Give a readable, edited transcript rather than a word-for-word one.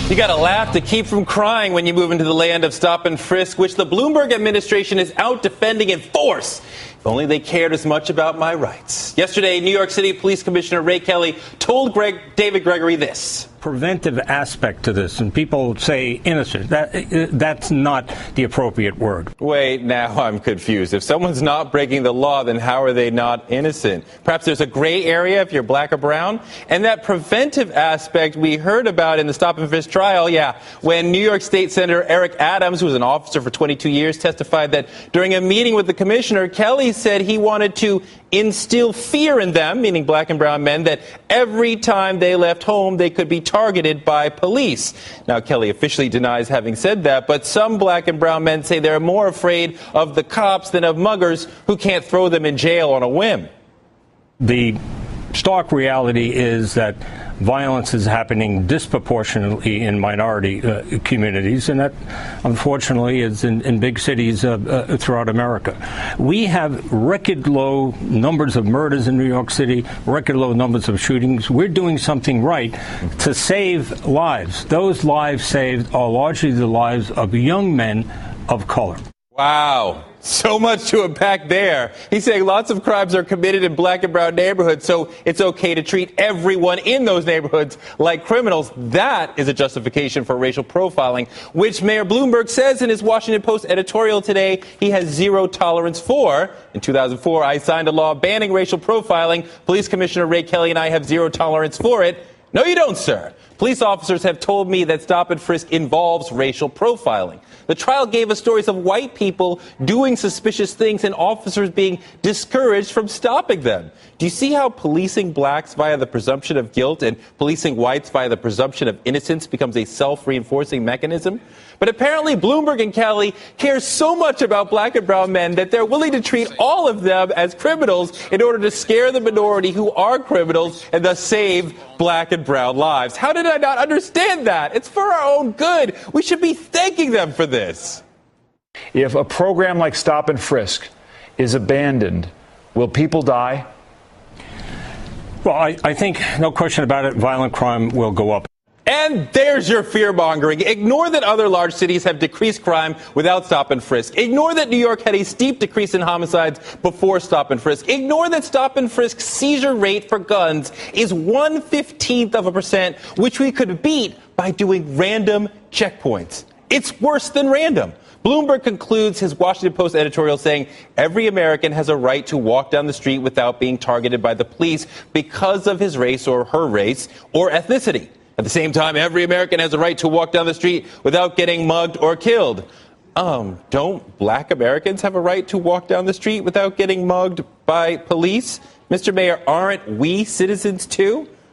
You got to laugh to keep from crying when you move into the land of stop and frisk, which the Bloomberg administration is out defending in force. If only they cared as much about my rights. Yesterday, New York City Police Commissioner Ray Kelly told David Gregory this. Preventive aspect to this, and people say innocent. That's not the appropriate word. Wait, now I'm confused. If someone's not breaking the law, then how are they not innocent? Perhaps there's a gray area if you're black or brown? And that preventive aspect we heard about in the stop and frisk trial, when New York State Senator Eric Adams, who was an officer for 22 years, testified that during a meeting with the commissioner, Kelly said he wanted to instill fear in them, meaning black and brown men, that every time they left home, they could be targeted by police. Now, Kelly officially denies having said that, but some black and brown men say they're more afraid of the cops than of muggers who can't throw them in jail on a whim. The stark reality is that violence is happening disproportionately in minority communities, and that, unfortunately, is in big cities throughout America. We have record low numbers of murders in New York City, record low numbers of shootings. We're doing something right to save lives. Those lives saved are largely the lives of young men of color. Wow. So much to unpack there. He's saying lots of crimes are committed in black and brown neighborhoods, so it's okay to treat everyone in those neighborhoods like criminals. That is a justification for racial profiling, which Mayor Bloomberg says in his Washington Post editorial today he has zero tolerance for. In 2004, I signed a law banning racial profiling. Police Commissioner Ray Kelly and I have zero tolerance for it. No, you don't, sir. Police officers have told me that stop and frisk involves racial profiling. The trial gave us stories of white people doing suspicious things and officers being discouraged from stopping them. Do you see how policing blacks via the presumption of guilt and policing whites via the presumption of innocence becomes a self-reinforcing mechanism? But apparently Bloomberg and Kelly care so much about black and brown men that they're willing to treat all of them as criminals in order to scare the minority who are criminals and thus save black and brown lives. How did I not understand that? It's for our own good. We should be thanking them for this. If a program like Stop and Frisk is abandoned, will people die? Well, I think, no question about it, violent crime will go up. And there's your fear-mongering. Ignore that other large cities have decreased crime without stop and frisk. Ignore that New York had a steep decrease in homicides before stop and frisk. Ignore that stop and frisk seizure rate for guns is 1/15%, which we could beat by doing random checkpoints. It's worse than random. Bloomberg concludes his Washington Post editorial saying every American has a right to walk down the street without being targeted by the police because of his race or her race or ethnicity. At the same time, every American has a right to walk down the street without getting mugged or killed. Don't black Americans have a right to walk down the street without getting mugged by police? Mr. Mayor, aren't we citizens too?